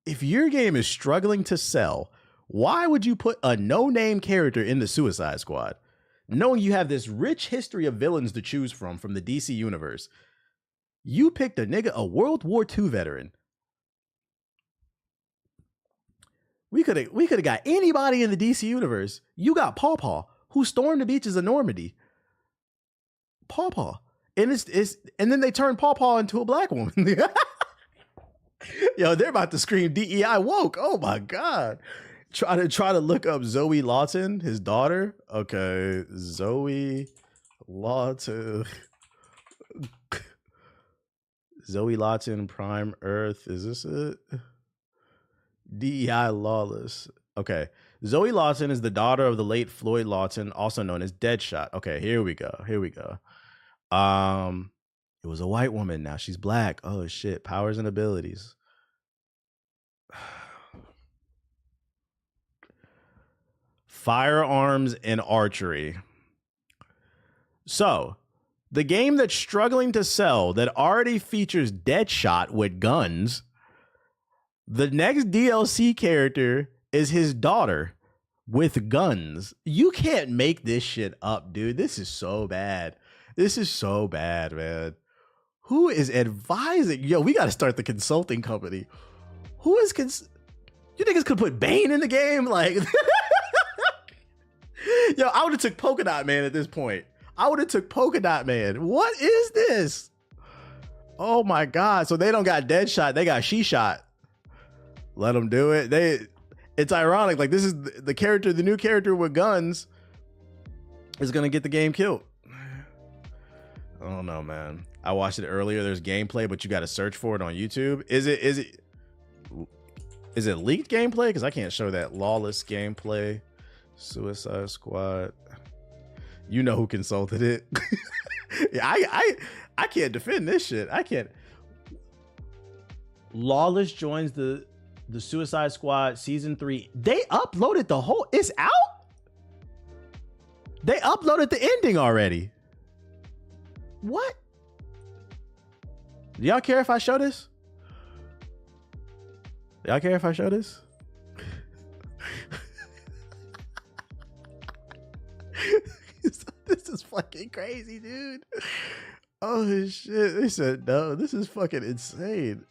If your game is struggling to sell, why would you put a no-name character in the Suicide Squad? Knowing you have this rich history of villains to choose from the DC universe. You picked a World War II veteran. We could have got anybody in the DC universe. You got Paw Paw, who stormed the beaches of Normandy. Paw Paw. And and then they turned Paw Paw into a black woman. Yo, they're about to scream DEI woke. Oh my God. Try to look up Zoe Lawton, his daughter. Okay, Zoe Lawton. Zoe Lawton, Prime Earth. Is this it? DEI Lawless. Okay. Zoe Lawton is the daughter of the late Floyd Lawton, also known as Deadshot. Okay, here we go. It was a white woman. Now she's black. Oh shit. Powers and abilities. Firearms and archery. So, the game that's struggling to sell that already features Deadshot with guns. The next DLC character is his daughter with guns. You can't make this shit up, dude. This is so bad. This is so bad, man. Who is advising? Yo, we got to start the consulting company. Who is you niggas could put Bane in the game? Like, yo, I would have took Polka Dot Man at this point. I would have took Polka Dot Man. What is this? Oh my God. So they don't got Deadshot. They got She-Shot. Let them do it. It's ironic. Like, this is the character, the new character with guns is going to get the game killed. I don't know, man. I watched it earlier. There's gameplay, but you got to search for it on YouTube. Is it leaked gameplay? Because I can't show that. Lawless gameplay. Suicide Squad. You know who consulted it. Yeah, I can't defend this shit. I can't. Lawless joins the Suicide Squad season 3. They uploaded the whole. It's out. They uploaded the ending already. What? Do y'all care if I show this? Y'all care if I show this? This is fucking crazy, dude. Oh shit. They said no. This is fucking insane.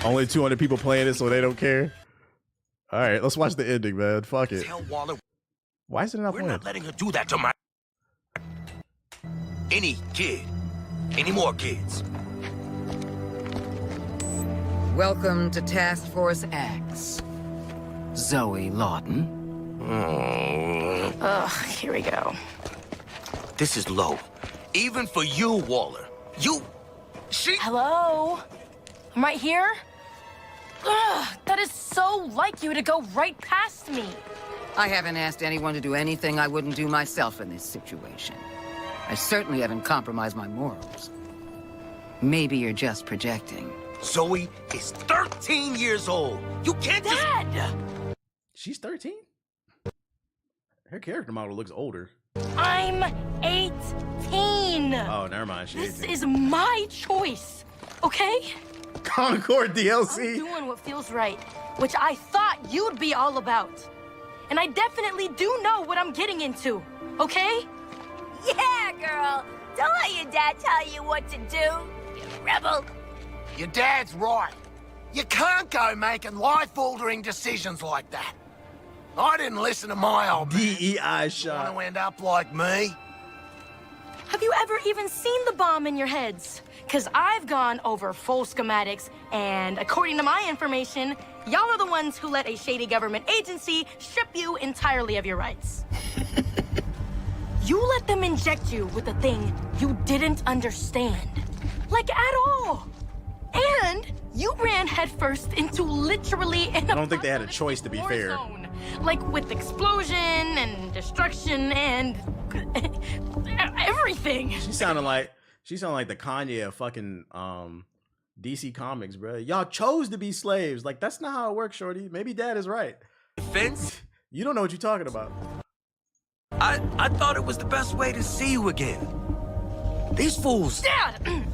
Only 200 people playing it, so they don't care. All right, let's watch the ending, man. Fuck it. Tell Waller Why is it not we're playing? not letting her do that to my any kid. Any more kids. Welcome to Task Force X. Zoe Lawton. Ugh, here we go. This is low. Even for you, Waller. She... Hello? I'm right here? Ugh, that is so like you to go right past me. I haven't asked anyone to do anything I wouldn't do myself in this situation. I certainly haven't compromised my morals. Maybe you're just projecting. Zoe is 13 years old. You can't just... Dad! She's 13? Her character model looks older. I'm 18. Oh, never mind. She's This 18. is my choice, okay? Concord I'm DLC. doing what feels right, which I thought you'd be all about. And I definitely do know what I'm getting into, okay? Yeah, girl. Don't let your dad tell you what to do, you rebel. Your dad's right. You can't go making life-altering decisions like that. I didn't listen to my old man. DEI Want shot. to end up like me? Have you ever even seen the bomb in your heads? Because I've gone over full schematics, and according to my information, y'all are the ones who let a shady government agency strip you entirely of your rights. You let them inject you with a thing you didn't understand. Like, at all. And you ran headfirst into literally an I don't think they had a choice, to be fair. zone. Like with explosion and destruction and everything. She sounded like the Kanye of fucking DC Comics, bro. Y'all chose to be slaves. Like, that's not how it works, shorty. Maybe dad is right. Defense? You don't know what you're talking about. I thought it was the best way to see you again. These fools... Dad!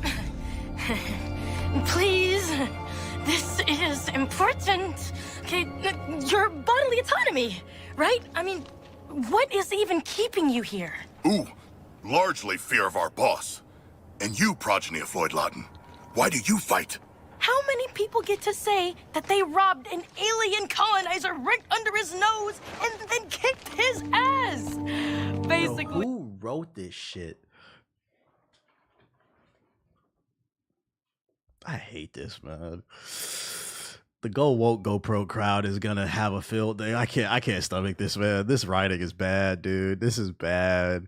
Please, this is important. Okay, your bodily autonomy, right? I mean, what is even keeping you here? Ooh, largely fear of our boss. And you, progeny of Floyd Lawton. Why do you fight? How many people get to say that they robbed an alien colonizer right under his nose and then kicked his ass? Basically. Yo, who wrote this shit? I hate this, man. The Go Woke Go Pro crowd is gonna have a field day. I can't stomach this, man. This writing is bad, dude. This is bad.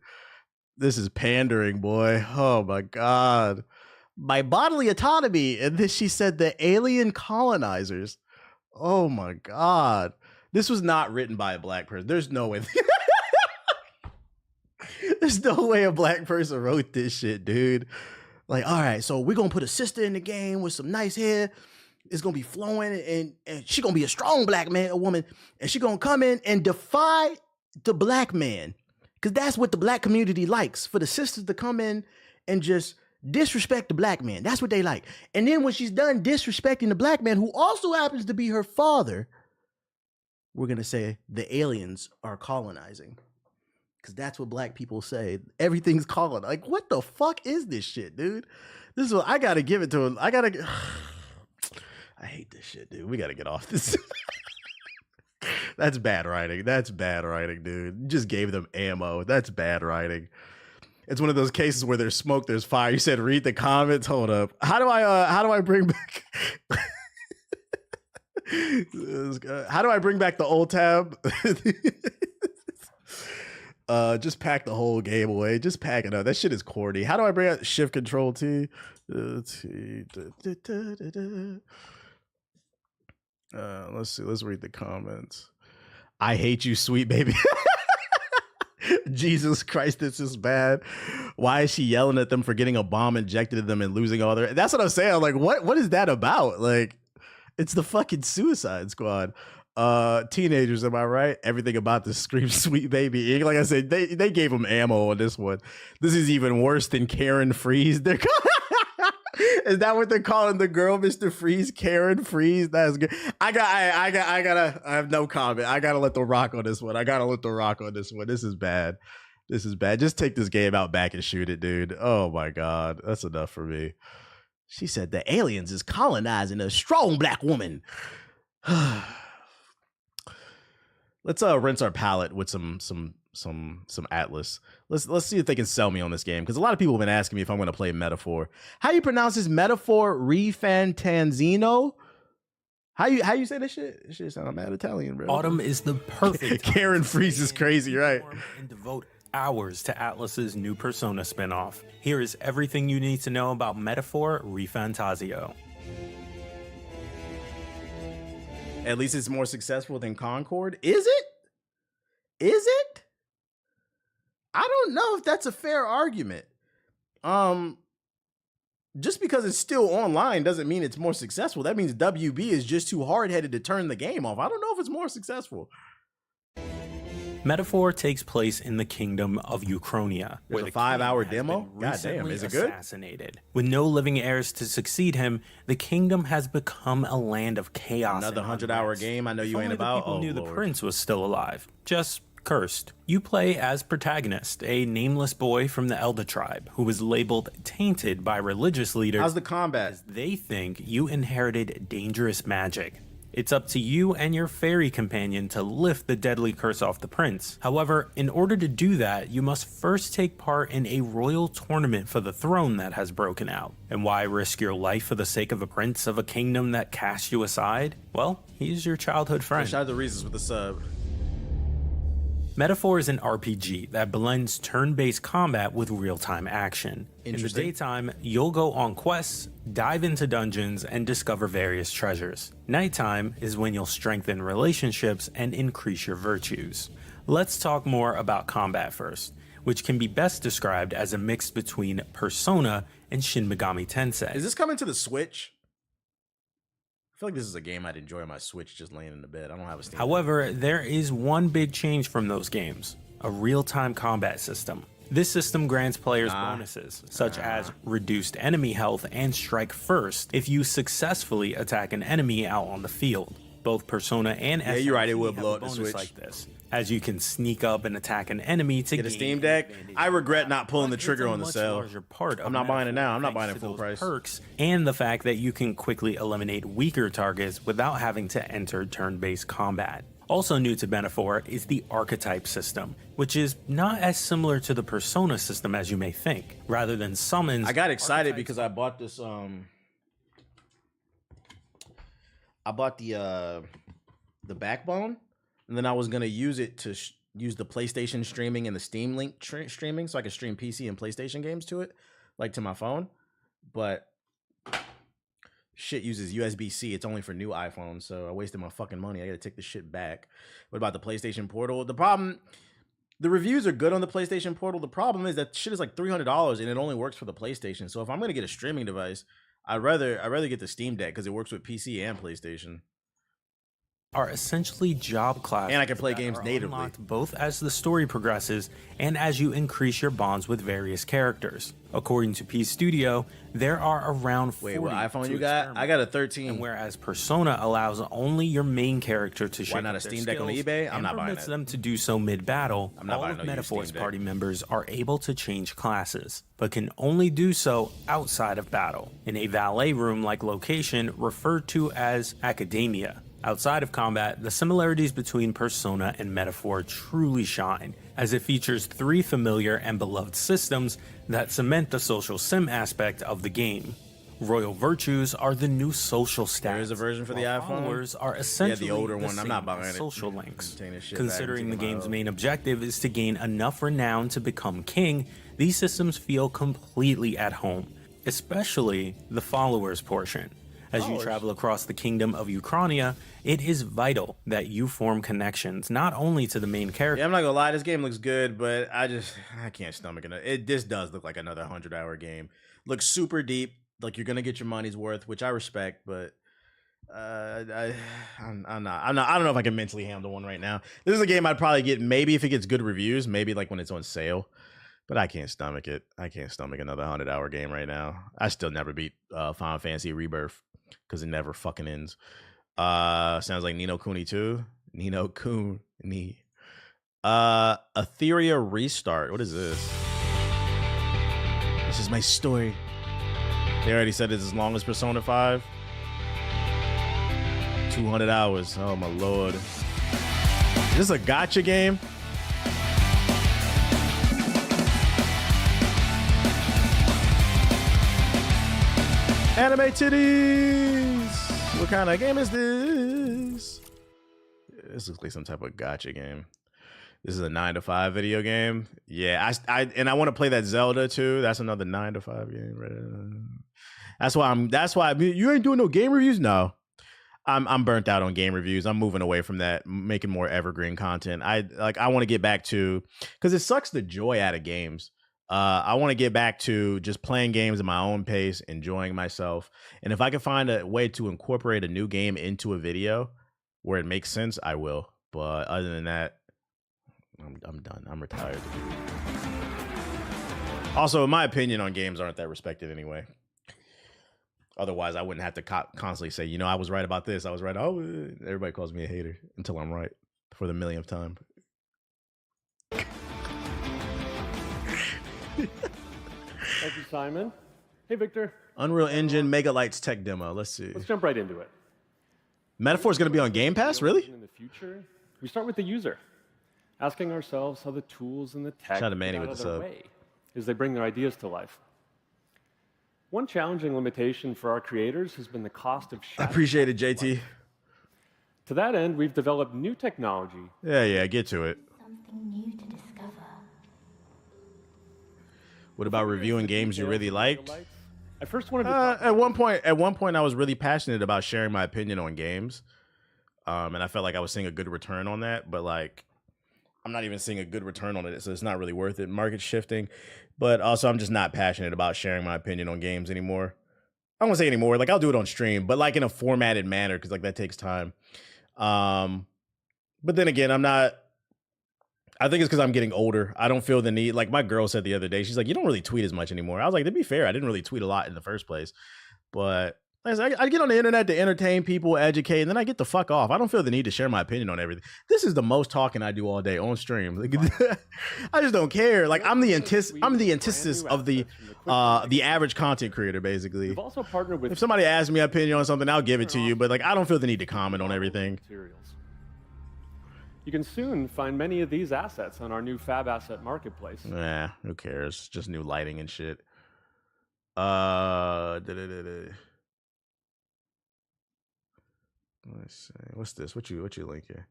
This is pandering, boy. Oh my god. My bodily autonomy, and then she said the alien colonizers. Oh my god. This was not written by a black person. There's no way. There's no way a black person wrote this shit, dude. Like, all right, so we're gonna put a sister in the game with some nice hair. It's gonna be flowing, and she gonna be a strong black man, a woman, and she gonna come in and defy the black man. Cause that's what the black community likes, for the sisters to come in and just disrespect the black man. That's what they like. And then when she's done disrespecting the black man, who also happens to be her father, we're gonna say the aliens are colonizing. Cause that's what black people say. Everything's colonized. Like, what the fuck is this shit, dude? This is what I gotta give it to him. I hate this shit, dude. We gotta get off this. That's bad writing. That's bad writing, dude. You just gave them ammo. That's bad writing. It's one of those cases where there's smoke, there's fire. You said read the comments. Hold up. How do I bring back how do I bring back the old tab? Just pack the whole game away. Just pack it up. That shit is corny. How do I bring out shift control T? Let's see. Let's read the comments. I hate you, sweet baby. Jesus Christ, this is bad. Why is she yelling at them for getting a bomb injected to them and losing all their... That's what I'm saying. I'm like, what is that about? Like, it's the fucking Suicide Squad. Teenagers, am I right? Everything about this screams sweet baby. Like I said, they gave him ammo on this one. This is even worse than Karen Freeze. They're is that what they're calling the girl, Mr. Freeze? Karen Freeze? That's good. I have no comment. I gotta let the rock on this one. This is bad. This is bad. Just take this game out back and shoot it, dude. Oh my god. That's enough for me. She said the aliens is colonizing a strong black woman. Let's rinse our palate with some Atlas. Let's see if they can sell me on this game, because a lot of people have been asking me if I'm going to play Metaphor. How do you pronounce this? Metaphor Refantanzino? How you say this shit? This shit sound mad Italian, bro. Autumn is the perfect time Karen to Freeze is crazy, right? transform and devote hours to Atlus's new Persona spinoff. Here is everything you need to know about Metaphor ReFantazio. At least it's more successful than Concord. Is it? Is it? I don't know if that's a fair argument. Just because it's still online doesn't mean it's more successful. That means WB is just too hard-headed to turn the game off. I don't know if it's more successful. Metaphor takes place in the kingdom of Uchronia, where There's the a 5-hour king has demo? been God damn, recently is it good? assassinated. With no living heirs to succeed him, the kingdom has become a land of chaos. Another and 100-hour unrest. game I know If you ain't only about. The people Oh, knew Lord. the prince was still alive, just cursed. You play as protagonist, a nameless boy from the Elder tribe who was labeled tainted by religious leaders. How's the combat? As they think you inherited dangerous magic. It's up to you and your fairy companion to lift the deadly curse off the prince. However, in order to do that, you must first take part in a royal tournament for the throne that has broken out. And why risk your life for the sake of a prince of a kingdom that cast you aside? Well, he's your childhood friend. Shout out to Reese's with the sub. Metaphor is an RPG that blends turn-based combat with real-time action. In the Interesting. daytime, you'll go on quests, dive into dungeons, and discover various treasures. Nighttime is when you'll strengthen relationships and increase your virtues. Let's talk more about combat first, which can be best described as a mix between Persona and Shin Megami Tensei. Is this coming to the Switch? I feel like this is a game I'd enjoy on my Switch just laying in the bed. I don't have a Steam. However, there is one big change from those games: a real-time combat system. This system grants players bonuses, such as reduced enemy health and strike first if you successfully attack an enemy out on the field. Both Persona and Yeah, you're right, it SMT will have blow a up the bonus Switch. like this, as you can sneak up and attack an enemy to Get a gain Steam an Deck. advantage. I regret not pulling the But trigger it's a on the much sale. larger part of I'm not buying it now. I'm not Metaphor buying it thanks full to those price. Perks and the fact that you can quickly eliminate weaker targets without having to enter turn-based combat. Also new to Metaphor is the archetype system, which is not as similar to the Persona system as you may think. Rather than summons, I got excited archetypes- because I bought this. I bought the Backbone, and then I was gonna use it to use the PlayStation streaming and the Steam Link streaming, so I could stream PC and PlayStation games to it, like to my phone. But shit uses USB-C. It's only for new iPhones, so I wasted my fucking money. I gotta take this shit back. What about the PlayStation Portal? The reviews are good on the PlayStation Portal. The problem is that shit is like $300 and it only works for the PlayStation. So if I'm gonna get a streaming device, I'd rather get the Steam Deck because it works with PC and PlayStation. are essentially job classes. And I can play that games are natively. unlocked both as the story progresses and as you increase your bonds with various characters. According to P Studio, there are around 40 Wait, what iPhone to you got? experiment. I got a 13. And whereas Persona allows only your main character to shake not a up their Steam Deck on skills eBay? I'm and not buying permits that. them to do so mid-battle, I'm not all buying of no used Metaphor's Steam Deck. party members are able to change classes, but can only do so outside of battle, in a valet room-like location referred to as Academia. Outside of combat, the similarities between Persona and Metaphor truly shine, as it features 3 familiar and beloved systems that cement the social sim aspect of the game. Royal virtues are the new social stats. There is a version for the while iPhone? followers are essentially older the one. I'm not same buying as it. social links. Take this shit back Considering and the take it game's out. main objective is to gain enough renown to become king, these systems feel completely at home, especially the followers portion. As you travel across the kingdom of Uchronia, it is vital that you form connections not only to the main character. Yeah, I'm not gonna lie, this game looks good, but I can't stomach it. This does look like another 100-hour game. Looks super deep, like you're gonna get your money's worth, which I respect, but I'm not. I don't know if I can mentally handle one right now. This is a game I'd probably get maybe if it gets good reviews, maybe like when it's on sale. But I can't stomach it. I can't stomach another 100-hour game right now. I still never beat Final Fantasy Rebirth because it never fucking ends. Sounds like Nino Kuni 2. Nino Kuni. Etheria Restart. What is this? This is my story. They already said it's as long as Persona 5. 200 hours. Oh my lord. Is this a gacha game? Anime titties. What kind of game is this? This looks like some type of gacha game. This is a 9 to 5 video game. Yeah, I want to play that Zelda too. That's another 9 to 5 game. Right? That's why you ain't doing no game reviews. No, I'm burnt out on game reviews. I'm moving away from that, making more evergreen content. I want to get back to, because it sucks the joy out of games. I want to get back to just playing games at my own pace, enjoying myself. And if I can find a way to incorporate a new game into a video where it makes sense, I will. But other than that, I'm done. I'm retired. Also, in my opinion on games aren't that respected anyway. Otherwise, I wouldn't have to constantly say, I was right about this. I was right. Oh, everybody calls me a hater until I'm right for the millionth time. Thank you, Simon. Hey, Victor. Unreal Engine Mega Lights tech demo. Let's see. Let's jump right into it. Metaphor is going to be on Game Pass? Really? In the future, we start with the user, asking ourselves how the tools and the tech Shout out to Manny get out with of the their sub. way as they bring their ideas to life. One challenging limitation for our creators has been the cost of I appreciate it, JT. To that end, we've developed new technology. Yeah, get to it. Something new to discover. What about reviewing games you really liked? I first wanted to at one point I was really passionate about sharing my opinion on games. And I felt like I was seeing a good return on that, but like I'm not even seeing a good return on it, so it's not really worth it. Market shifting, but also I'm just not passionate about sharing my opinion on games anymore. I don't want to say anymore. Like I'll do it on stream, but like in a formatted manner because like that takes time. But then again, I'm not. I think it's because I'm getting older. I don't feel the need. Like my girl said the other day, she's like, "You don't really tweet as much anymore." I was like, "To be fair, I didn't really tweet a lot in the first place, but." I get on the internet to entertain people, educate, and then I get the fuck off. I don't feel the need to share my opinion on everything. This is the most talking I do all day on stream. Like, I just don't care. Like I'm the antithesis of the average content creator, basically. We've also partnered with if somebody asks me my opinion on something, I'll give it to you. But like I don't feel the need to comment on everything. You can soon find many of these assets on our new Fab Asset Marketplace. Nah, who cares? Just new lighting and shit. Let's see. What's this? What you link here?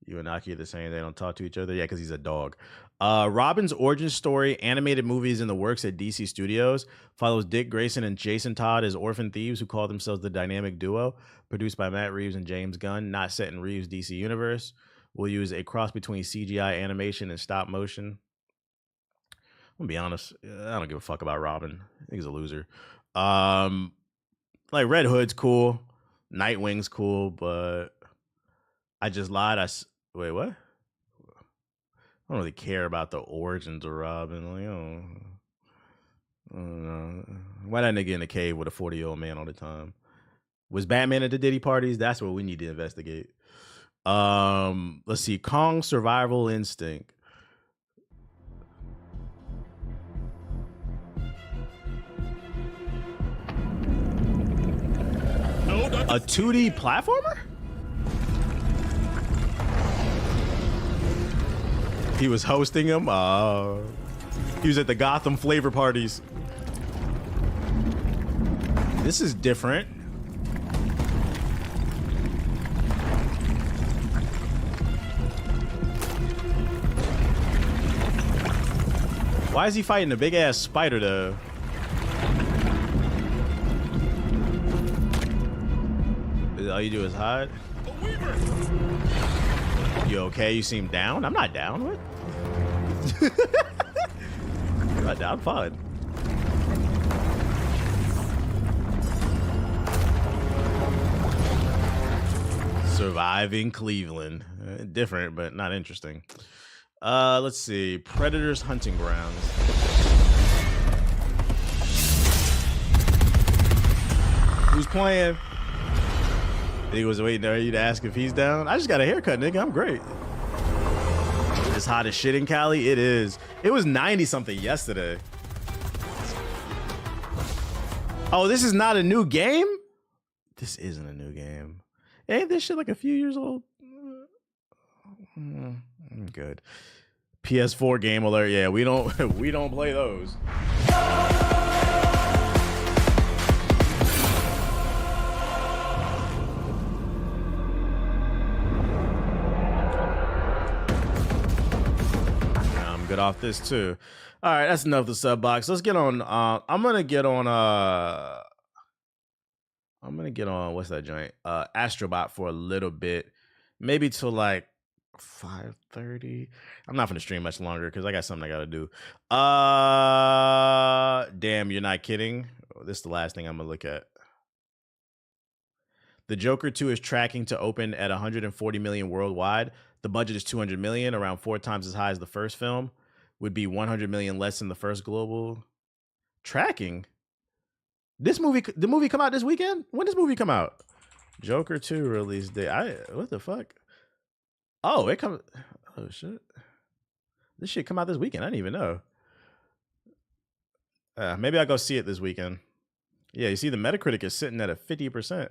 You and Aki are the same. They don't talk to each other. Yeah, because he's a dog. Robin's origin story animated movies in the works at DC Studios follows Dick Grayson and Jason Todd as orphan thieves who call themselves the Dynamic Duo, produced by Matt Reeves and James Gunn, not set in Reeves' DC universe. We'll use a cross between CGI animation and stop motion. I'm gonna be honest, I don't give a fuck about Robin. I think he's a loser. Like Red Hood's cool. Nightwing's cool, but I just lied. Wait, what? I don't really care about the origins of Robin. Like, I don't know. Why that nigga in the cave with a 40-year-old man all the time? Was Batman at the Diddy parties? That's what we need to investigate. Let's see. Kong Survival Instinct. A 2D platformer? He was hosting him. He was at the Gotham flavor parties. This is different. Why is he fighting a big ass spider though? All you do is hide? You okay? You seem down? I'm not down. What? I'm not down. Fine. Surviving Cleveland. Different, but not interesting. Let's see. Predators Hunting Grounds. Who's playing? He was waiting for you to ask if he's down. I just got a haircut, nigga. I'm great. It's hot as shit in Cali. It is. It was 90 something yesterday. Oh, this is not a new game? This isn't a new game. Ain't this shit like a few years old? Good. PS4 game alert. Yeah, we don't play those. good off this too. All right, that's enough of the sub box. Let's get on. I'm gonna get on. What's that joint? Astrobot for a little bit, maybe till like 5:30. I'm not gonna stream much longer because I got something I gotta do. Damn, you're not kidding. This is the last thing I'm gonna look at. The Joker 2 is tracking to open at 140 million worldwide. The budget is 200 million, around 4 times as high as the first film. Would be 100 million less than the first global. Tracking. The movie come out this weekend? When does movie come out? Joker 2 release date. What the fuck? Oh, it comes. Oh shit. This shit come out this weekend. I didn't even know. Maybe I'll go see it this weekend. Yeah, you see the Metacritic is sitting at a 50%.